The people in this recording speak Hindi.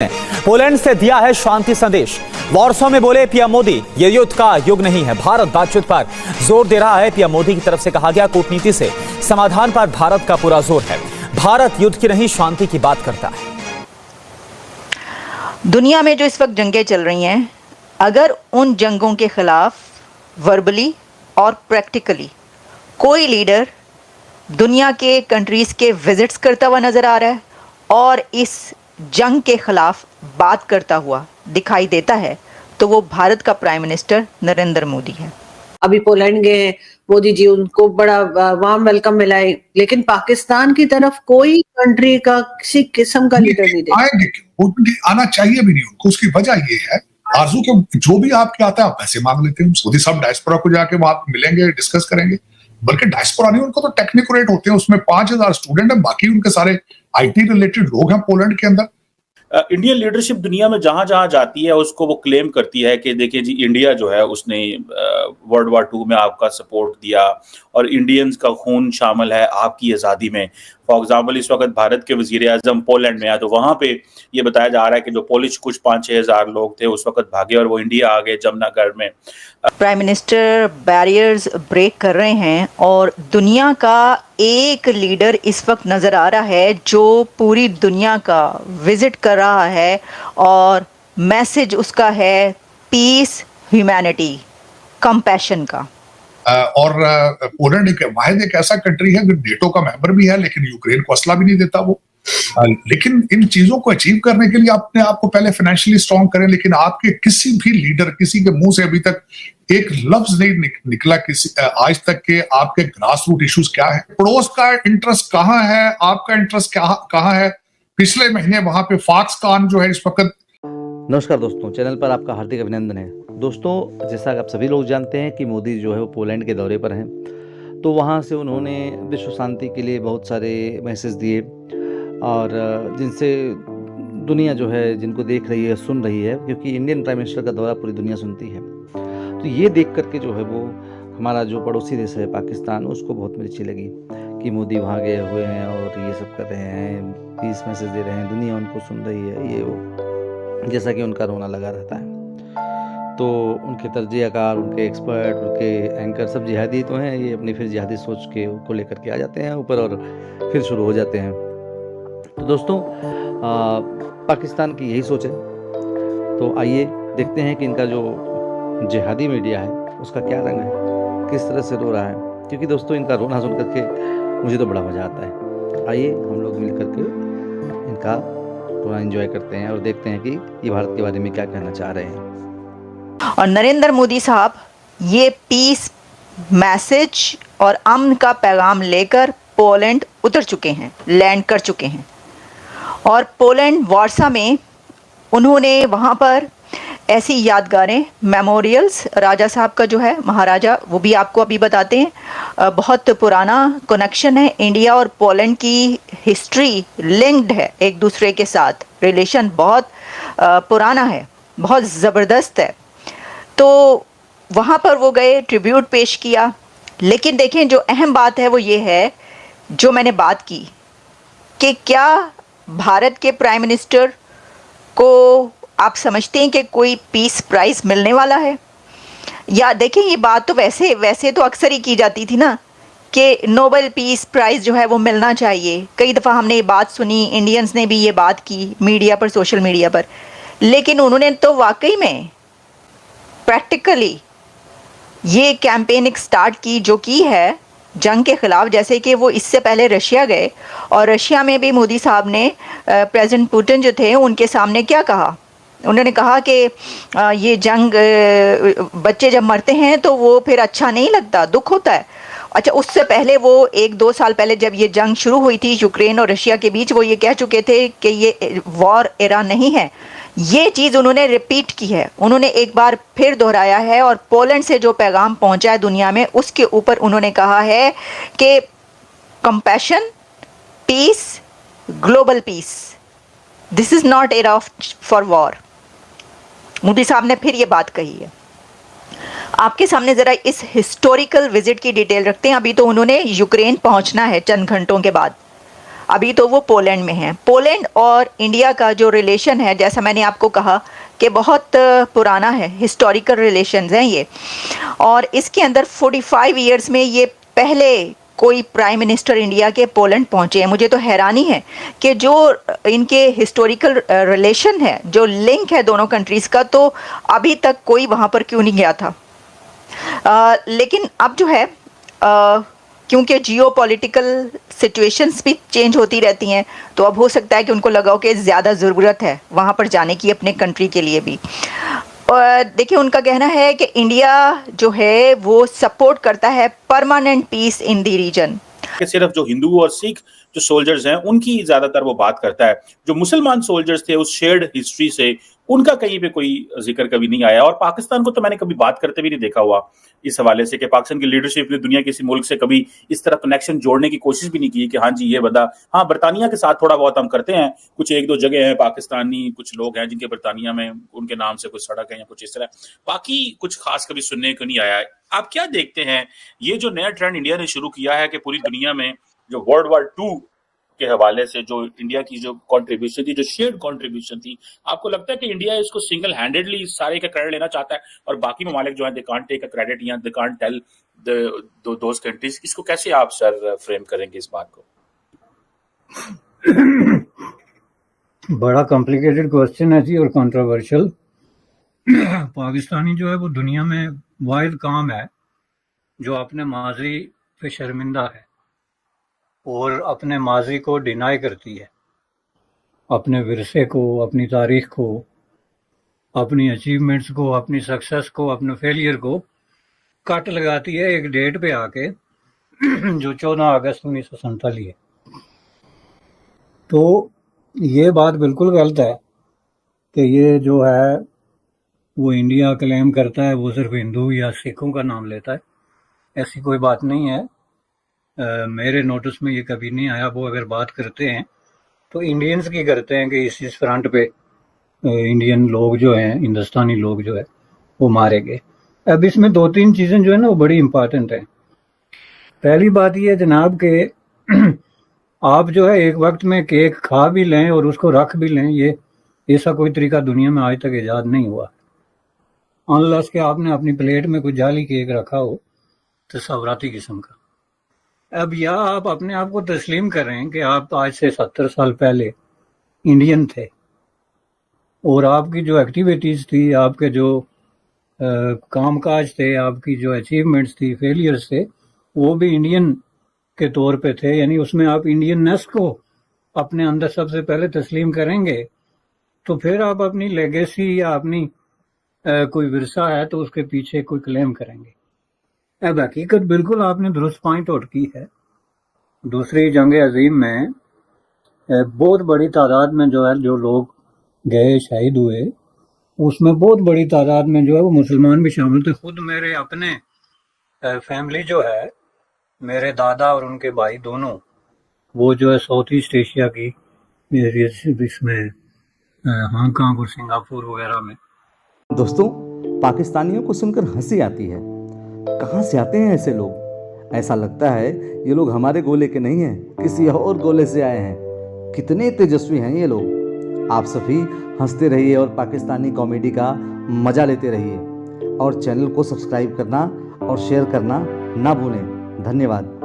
पोलैंड से दिया है शांति संदेश। वॉर्सो में बोले पीएम मोदी, ये युद्ध का युग नहीं है। भारत बातचीत पर जोर दे रहा है। पीएम मोदी की तरफ से कहा गया, कूटनीति से समाधान पर भारत का पूरा जोर है। भारत युद्ध की नहीं, शांति की बात करता है। दुनिया में जो इस वक्त जंगें चल रही हैं, अगर उन जंगों के खिलाफ वर्बली और प्रैक्टिकली कोई लीडर दुनिया के कंट्रीज़ के विजिट्स करता हुआ नज़र आ रहा है और इस जंग के खिलाफ बात करता हुआ दिखाई देता है, तो वो भारत का प्राइम मिनिस्टर नरेंद्र मोदी है। अभी पोलैंड गए मोदी जी, उनको बड़ा वार्म वेलकम मिला है, लेकिन पाकिस्तान की तरफ कोई कंट्री का किसी किस्म का लीडर नहीं देखा। आना चाहिए भी नहीं उनको। उसकी वजह ये है, आरजू के जो भी आपके आता है आप पैसे मांग लेते हैं। मोदी साहब डायस्पोरा को जाके वहां मिलेंगे, डिस्कस करेंगे। बल्कि डायस्पोरा नहीं, उनको तो टेक्निकोरेट होते हैं, उसमें 5000 स्टूडेंट है, बाकी उनके सारे आईटी रिलेटेड लोग हैं पोलैंड के अंदर। इंडियन लीडरशिप दुनिया में जहां जहां जाती है उसको वो क्लेम करती है कि देखिए जी, इंडिया जो है उसने वर्ल्ड वार 2 में आपका सपोर्ट दिया और इंडियंस का खून शामिल है आपकी आज़ादी में। फॉर एग्जाम्पल, इस वक्त भारत के वजीर आजम पोलैंड में है, तो वहां पे ये बताया जा रहा है कि जो पोलिश कुछ 5-6 हज़ार लोग थे उस वक्त भागे और वो इंडिया आ गए जमुनागढ़ में। प्राइम मिनिस्टर बैरियर्स ब्रेक कर रहे हैं और दुनिया का एक लीडर इस वक्त नज़र आ रहा है जो पूरी दुनिया का विजिट कर रहा है और मैसेज उसका है पीस, ह्यूमैनिटी, कंपैशन का। और पोलैंड एक ऐसा कंट्री है जो नेटो का मेंबर भी है, लेकिन यूक्रेन को असला भी नहीं देता वो। लेकिन इन चीजों को अचीव करने के लिए अपने आप को पहले फाइनेंशियली स्ट्रांग करें। लेकिन आपके किसी भी लीडर, किसी के मुंह से अभी तक एक लफ्ज नहीं निकला किसी आज तक के आपके ग्रास रूट इश्यूज क्या है, पड़ोस का इंटरेस्ट कहाँ है, आपका इंटरेस्ट कहाँ है। पिछले महीने वहां पे फॉक्सकॉन जो है इस वक्त। नमस्कार दोस्तों, चैनल पर आपका हार्दिक अभिनंदन है। दोस्तों, जैसा आप सभी लोग जानते हैं कि मोदी जो है वो पोलैंड के दौरे पर हैं, तो वहाँ से उन्होंने विश्व शांति के लिए बहुत सारे मैसेज दिए और जिनसे दुनिया जो है जिनको देख रही है, सुन रही है, क्योंकि इंडियन प्राइम मिनिस्टर का दौरा पूरी दुनिया सुनती है। तो ये देख करके जो है वो हमारा जो पड़ोसी देश है पाकिस्तान, उसको बहुत मिर्ची लगी कि मोदी वहाँ गए हुए हैं और ये सब कर रहे हैं, पीस मैसेज दे रहे हैं, दुनिया उनको सुन रही है, ये वो, जैसा कि उनका रोना लगा रहता है। तो उनके तर्जीहकार, उनके एक्सपर्ट, उनके एंकर सब जिहादी तो हैं, ये अपनी फिर जिहादी सोच के को लेकर के आ जाते हैं ऊपर और फिर शुरू हो जाते हैं। तो दोस्तों, पाकिस्तान की यही सोच है। तो आइए देखते हैं कि इनका जो जिहादी मीडिया है उसका क्या रंग है, किस तरह से रो रहा है, क्योंकि दोस्तों इनका रोना सुन करके मुझे तो बड़ा मज़ा आता है। आइए हम लोग मिल करके इनका रोना एंजॉय करते हैं और देखते हैं कि ये भारत के बारे में क्या कहना चाह रहे हैं। और नरेंद्र मोदी साहब ये पीस मैसेज और अमन का पैगाम लेकर पोलैंड उतर चुके हैं, लैंड कर चुके हैं। और पोलैंड वार्सा में उन्होंने वहाँ पर ऐसी यादगारें, मेमोरियल्स, राजा साहब का जो है महाराजा, वो भी आपको अभी बताते हैं। बहुत पुराना कनेक्शन है, इंडिया और पोलैंड की हिस्ट्री लिंक्ड है एक दूसरे के साथ, रिलेशन बहुत पुराना है, बहुत ज़बरदस्त है। तो वहाँ पर वो गए, ट्रिब्यूट पेश किया। लेकिन देखें, जो अहम बात है वो ये है जो मैंने बात की कि क्या भारत के प्राइम मिनिस्टर को आप समझते हैं कि कोई पीस प्राइज़ मिलने वाला है? या देखें, ये बात तो वैसे तो अक्सर ही की जाती थी ना कि नोबेल पीस प्राइज़ जो है वो मिलना चाहिए। कई दफ़ा हमने ये बात सुनी, इंडियंस ने भी ये बात की मीडिया पर, सोशल मीडिया पर। लेकिन उन्होंने तो वाकई में प्रैक्टिकली ये कैंपेन एक स्टार्ट की जो की है जंग के ख़िलाफ़। जैसे कि वो इससे पहले रशिया गए और रशिया में भी मोदी साहब ने प्रेसिडेंट पुतिन जो थे उनके सामने क्या कहा, उन्होंने कहा कि ये जंग, बच्चे जब मरते हैं तो वो फिर अच्छा नहीं लगता, दुख होता है। अच्छा, उससे पहले वो 1-2 साल पहले जब ये जंग शुरू हुई थी यूक्रेन और रशिया के बीच, वो ये कह चुके थे कि ये वॉर एरा नहीं है। ये चीज़ उन्होंने रिपीट की है, उन्होंने एक बार फिर दोहराया है। और पोलैंड से जो पैगाम पहुंचा है दुनिया में, उसके ऊपर उन्होंने कहा है कि compassion, peace, global peace, this is not era for war. Modi साहब ने फिर ये बात कही है। आपके सामने ज़रा इस हिस्टोरिकल विजिट की डिटेल रखते हैं। अभी तो उन्होंने यूक्रेन पहुंचना है चंद घंटों के बाद। अभी तो वो पोलैंड में हैं। पोलैंड और इंडिया का जो रिलेशन है, जैसा मैंने आपको कहा कि बहुत पुराना है, हिस्टोरिकल रिलेशंस हैं ये, और इसके अंदर 45 इयर्स में ये पहले कोई प्राइम मिनिस्टर इंडिया के पोलैंड पहुंचे हैं। मुझे तो हैरानी है कि जो इनके हिस्टोरिकल रिलेशन है, जो लिंक है दोनों कंट्रीज़ का, तो अभी तक कोई वहाँ पर क्यों नहीं गया था। लेकिन अब जो है क्योंकि जियो पॉलिटिकल सिचुएशंस भी चेंज होती रहती हैं, तो अब हो सकता है कि उनको लगा हो कि ज़्यादा ज़रूरत है वहाँ पर जाने की अपने कंट्री के लिए भी। और देखिए, उनका कहना है कि इंडिया जो है वो सपोर्ट करता है permanent peace in the region. कि सिर्फ जो हिंदू और सिख जो सोल्जर्स हैं उनकी ज्यादातर वो बात करता है, जो मुसलमान सोल्जर्स थे उस शेयर्ड हिस्ट्री से उनका कहीं पे कोई जिक्र कभी नहीं आया। और पाकिस्तान को तो मैंने कभी बात करते भी नहीं देखा हुआ इस हवाले से कि पाकिस्तान की लीडरशिप ने दुनिया के किसी मुल्क से कभी इस तरह कनेक्शन जोड़ने की कोशिश भी नहीं की कि हाँ जी ये बंदा, हाँ बरतानिया के साथ थोड़ा बहुत हम करते हैं, कुछ एक दो जगह हैं पाकिस्तानी कुछ लोग हैं जिनके बरतानिया में उनके नाम से कुछ सड़क है या कुछ इस तरह, बाकी कुछ खास कभी सुनने को नहीं आया है। आप क्या देखते हैं ये जो नया ट्रेंड इंडिया ने शुरू किया है कि पूरी दुनिया में जो वर्ल्ड वार II के हवाले से जो इंडिया की जो कंट्रीब्यूशन थी, जो शेयर्ड कंट्रीब्यूशन थी, आपको लगता है कि इंडिया इसको सिंगल हैंडेडली सारे का क्रेडिट लेना चाहता है और बाकी ममालिक जो है they can't take a credit या they can't tell those countries? इसको कैसे आप सर फ्रेम करेंगे इस बात को? बड़ा कॉम्प्लिकेटेड क्वेश्चन है जी और कंट्रोवर्शियल। पाकिस्तानी जो है वो दुनिया में वाहिद कौम है जो अपने माजी पे शर्मिंदा है और अपने माजी को डिनाई करती है, अपने विरसे को, अपनी तारीख को, अपनी अचीवमेंट्स को, अपनी सक्सेस को, अपने फेलियर को कट लगाती है एक डेट पे आके जो 14 अगस्त 1947 है। तो ये बात बिल्कुल गलत है कि ये जो है वो इंडिया क्लेम करता है वो सिर्फ हिंदू या सिखों का नाम लेता है। ऐसी कोई बात नहीं है। मेरे नोटिस में ये कभी नहीं आया। वो अगर बात करते हैं तो इंडियंस की करते हैं कि इस फ्रंट पे इंडियन लोग जो हैं, हिंदुस्तानी लोग जो है वो मारे गए। अब इसमें 2-3 चीज़ें जो है ना वो बड़ी इंपॉर्टेंट हैं। पहली बात ये जनाब के आप जो है एक वक्त में केक खा भी लें और उसको रख भी लें, ये ऐसा कोई तरीका दुनिया में आज तक ईजाद नहीं हुआ, अनलेस के आपने अपनी प्लेट में कोई जाली केक रखा हो तसव्वुराती किस्म का। अब या आप अपने आप को तस्लीम करें कि आप आज से 70 साल पहले इंडियन थे और आपकी जो एक्टिविटीज़ थी, आपके जो कामकाज थे, आपकी जो अचीवमेंट्स थी, फेलियर्स थे, वो भी इंडियन के तौर पे थे, यानी उसमें आप इंडियननेस को अपने अंदर सबसे पहले तस्लीम करेंगे, तो फिर आप अपनी लेगेसी या अपनी कोई विरसा है तो उसके पीछे कोई क्लेम करेंगे। अब हकीकत बिल्कुल आपने दुरुस्त पॉइंट आउट की है। दूसरी जंग अजीम में बहुत बड़ी तादाद में जो है जो लोग गए शहीद हुए, उसमें बहुत बड़ी तादाद में जो है वो मुसलमान भी शामिल थे। खुद मेरे अपने फैमिली जो है, मेरे दादा और उनके भाई दोनों, वो जो है साउथ ईस्ट एशिया की इसमें हांगकांग और सिंगापुर वगैरह में। दोस्तों, पाकिस्तानियों को सुनकर हंसी आती है। कहाँ से आते हैं ऐसे लोग? ऐसा लगता है ये लोग हमारे गोले के नहीं हैं, किसी और गोले से आए हैं। कितने तेजस्वी हैं ये लोग। आप सभी हंसते रहिए और पाकिस्तानी कॉमेडी का मज़ा लेते रहिए और चैनल को सब्सक्राइब करना और शेयर करना ना भूलें। धन्यवाद।